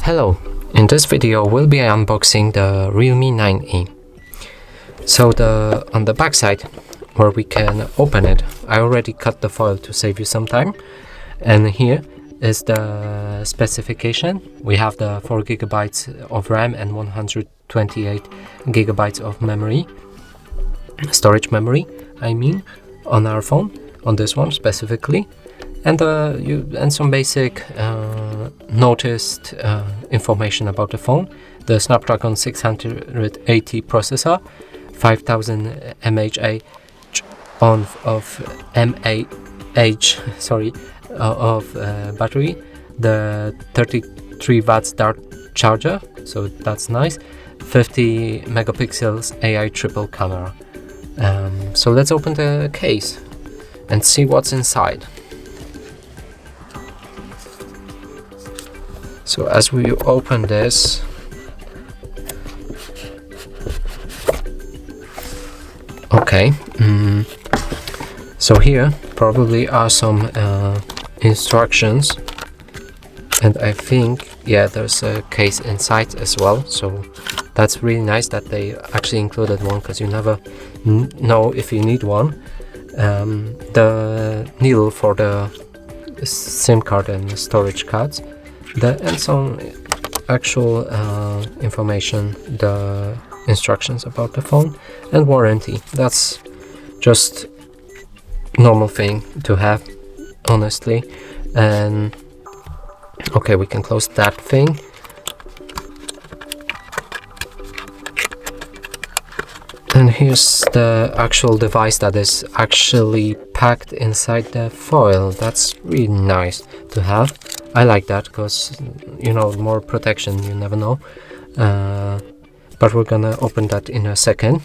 Hello, in this video we'll be unboxing the Realme 9E. So on the back side where we can open it, I already cut the foil to save you some time, and here is the specification. We have the 4GB of RAM and 128GB of memory, storage memory I mean, on our phone, on this one specifically. And some basic noticed information about the phone. The Snapdragon 680 processor, 5000 mAh of battery, the 33 watts dart charger, so that's nice. 50 megapixels AI triple camera. So let's open the case and see what's inside. So as we open this, okay, so here probably are some instructions, and I think, yeah, there's a case inside as well, so that's really nice that they actually included one, because you never know if you need one. The needle for the SIM card and storage cards, and some actual information, the instructions about the phone, and warranty. That's just normal thing to have, honestly. And okay, we can close that thing. And here's the actual device that is actually packed inside the foil. That's really nice to have. I like that because, you know, more protection, you never know. But we're gonna open that in a second.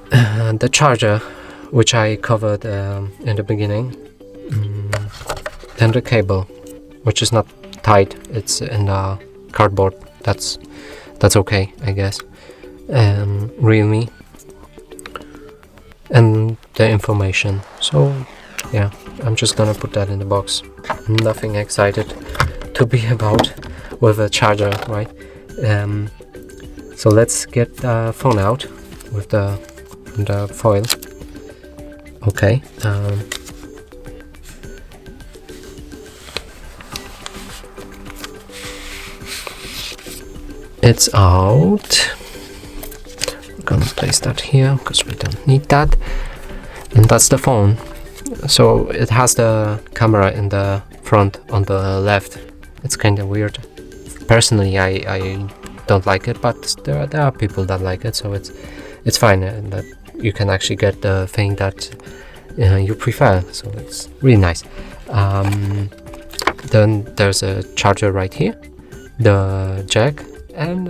The charger, which I covered in the beginning, and the cable, which is not tight, it's in the cardboard. That's okay, I guess. Realme, and the information. So yeah, I'm just gonna put that in the box. Nothing excited to be about with a charger, right? So let's get the phone out with the foil. Okay. It's out. I'm gonna place that here because we don't need that. And that's the phone. So it has the camera in the front on the left. It's kind of weird. Personally, I don't like it, but there are people that like it, so it's fine, and that you can actually get the thing that you prefer. So it's really nice. Then there's a charger right here, the jack, and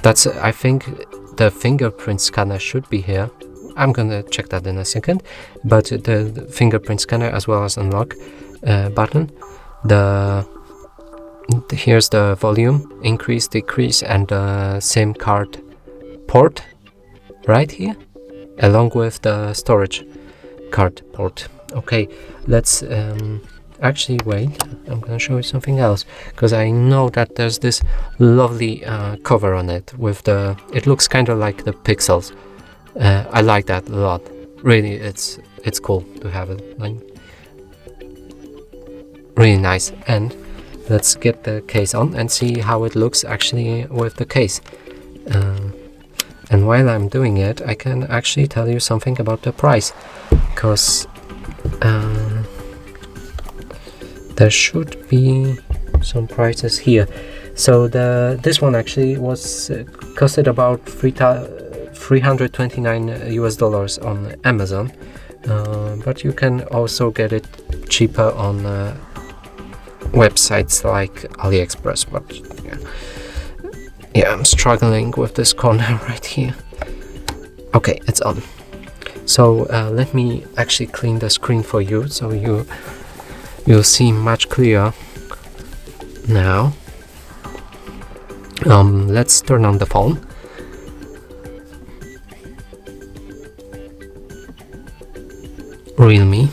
that's, I think, the fingerprint scanner should be here. I'm gonna check that in a second, but the fingerprint scanner as well as unlock button. Here's the volume, increase, decrease, and the SIM card port right here, along with the storage card port. Okay, let's actually wait. I'm gonna show you something else, because I know that there's this lovely cover on it with it looks kind of like the pixels. I like that a lot. Really, it's cool to have it. Like, really nice. And let's get the case on and see how it looks actually with the case. And while I'm doing it, I can actually tell you something about the price, because there should be some prices here. So this one actually was costed about $329 US on Amazon, but you can also get it cheaper on websites like AliExpress. But yeah, I'm struggling with this corner right here. Okay, it's on. So let me actually clean the screen for you, so you'll see much clearer now. Let's turn on the phone. Realme.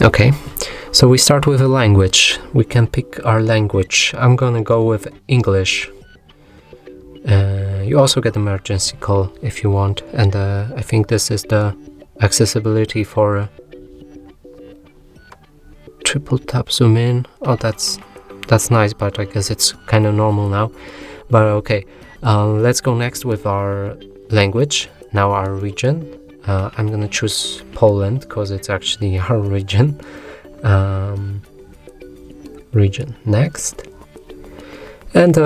Okay, so we start with a language. We can pick our language. I'm gonna go with English. You also get emergency call if you want, and I think this is the accessibility for triple tap zoom in. Oh, that's nice, but I guess it's kind of normal now. But okay, let's go next with our language. Now our region. I'm gonna choose Poland because it's actually our region. Region next, and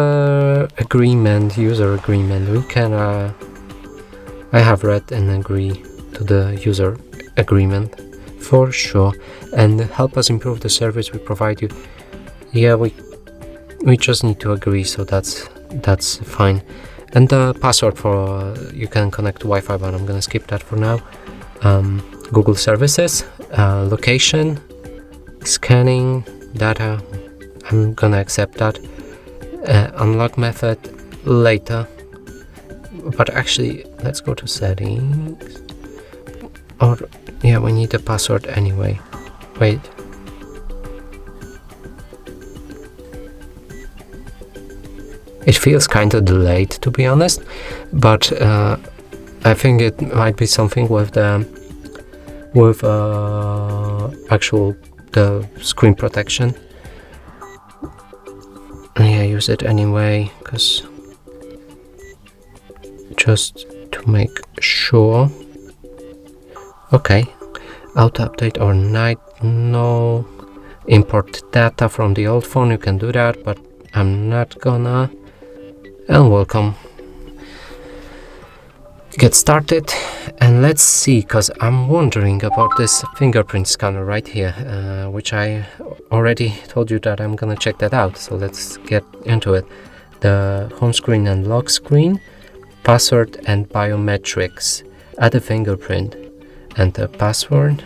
agreement, user agreement. We can. I have read and agree to the user agreement for sure, and help us improve the service we provide you. Yeah, we just need to agree, so that's fine. And the password for you can connect to Wi-Fi, but I'm gonna skip that for now. Google services, location, scanning, data. I'm gonna accept that. Unlock method later. But actually, let's go to settings. Or yeah, we need a password anyway. Wait. It feels kind of delayed, to be honest, but I think it might be something with the actual the screen protection. Yeah, use it anyway, because just to make sure. Okay, auto update or night, no. Import data from the old phone, you can do that, but I'm not gonna. And welcome. Get started, and let's see, because I'm wondering about this fingerprint scanner right here, which I already told you that I'm gonna check that out. So let's get into it. The home screen and lock screen, password and biometrics. Add a fingerprint and the password.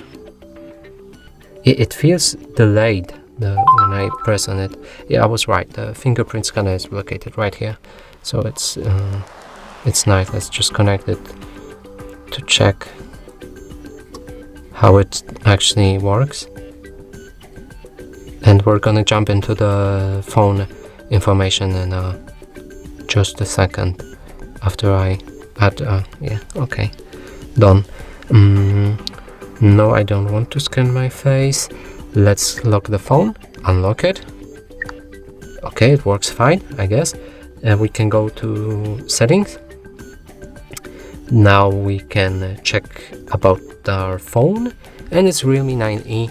It feels delayed when I press on it. Yeah, I was right. The fingerprint scanner is located right here. So it's nice. Let's just connect it to check how it actually works. And we're gonna jump into the phone information in just a second after I add. Yeah, okay, done. No, I don't want to scan my face. Let's lock the phone. Unlock it. Okay, it works fine, I guess. We can go to settings. Now we can check about our phone, and it's Realme 9E,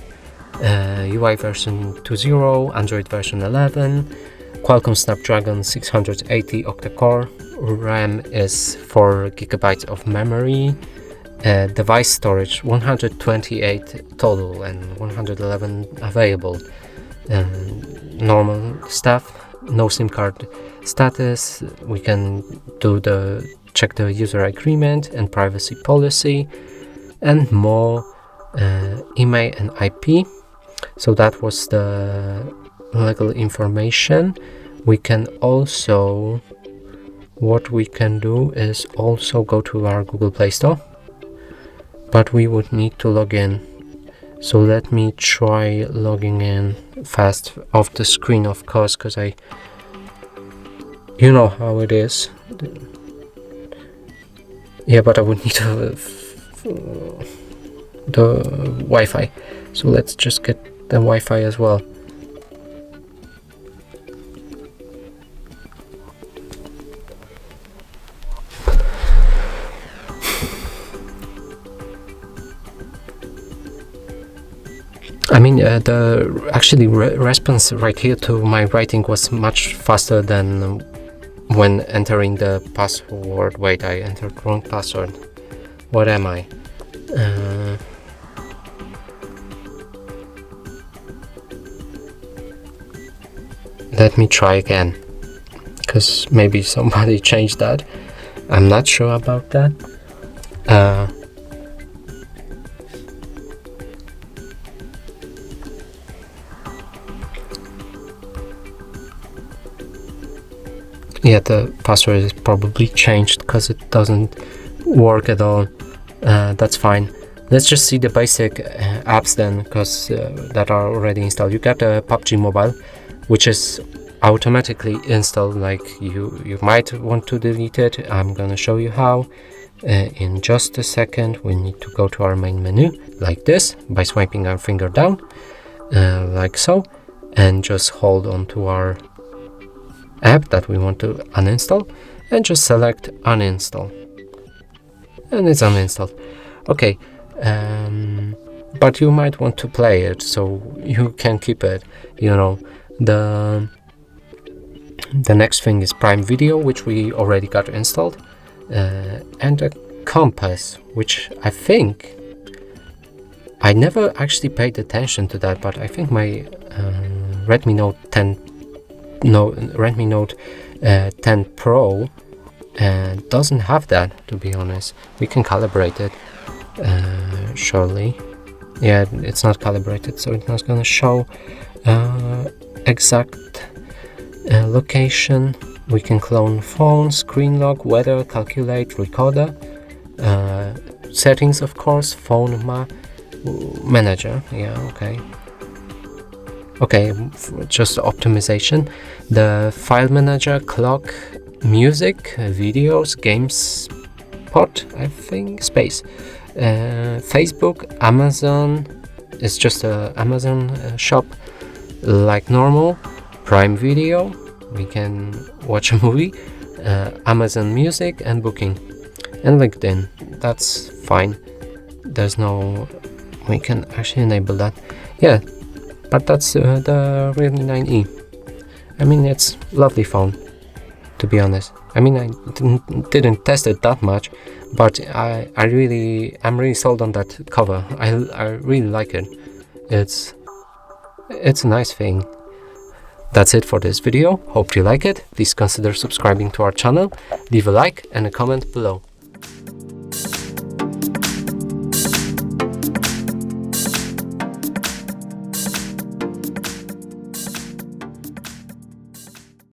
UI version 2.0, Android version 11, Qualcomm Snapdragon 680 octa-core, RAM is 4 GB of memory, device storage 128 total and 111 available. Normal stuff, no SIM card status. We can do check the user agreement and privacy policy and more, email and IP. So that was the legal information. We can also, what we can do is also go to our Google Play Store, but we would need to log in. So let me try logging in fast off the screen, of course, because you know how it is. Yeah, but I would need the Wi-Fi. So let's just get the Wi-Fi as well. I mean, the actually response right here to my writing was much faster than when entering the password. Wait, I entered wrong password. What am I? Let me try again, because maybe somebody changed that. I'm not sure about that. Yeah, the password is probably changed because it doesn't work at all. That's fine. Let's just see the basic apps then, because that are already installed. You got a PUBG Mobile, which is automatically installed. Like you might want to delete it. I'm gonna show you how in just a second. We need to go to our main menu like this by swiping our finger down, like so, and just hold on to our app that we want to uninstall and just select uninstall, and it's uninstalled. Okay, but you might want to play it, so you can keep it. The next thing is Prime Video, which we already got installed, and a compass, which I think I never actually paid attention to that, but I think my Redmi Note 10 Pro doesn't have that, to be honest. We can calibrate it, surely. Yeah, it's not calibrated, so it's not gonna show exact location. We can clone phone, screen lock, weather, calculate, recorder, settings, of course, phone manager. Yeah, okay, just optimization, the file manager, clock, music, videos, games, I think, space, Facebook, Amazon, it's just a Amazon shop like normal, Prime Video, we can watch a movie, Amazon Music and booking, and LinkedIn. That's fine. We can actually enable that. Yeah, but that's the Realme 9E. I mean, it's a lovely phone, to be honest. I mean, I didn't test it that much, but I'm really sold on that cover. I really like it. It's a nice thing. That's it for this video. Hope you like it. Please consider subscribing to our channel. Leave a like and a comment below.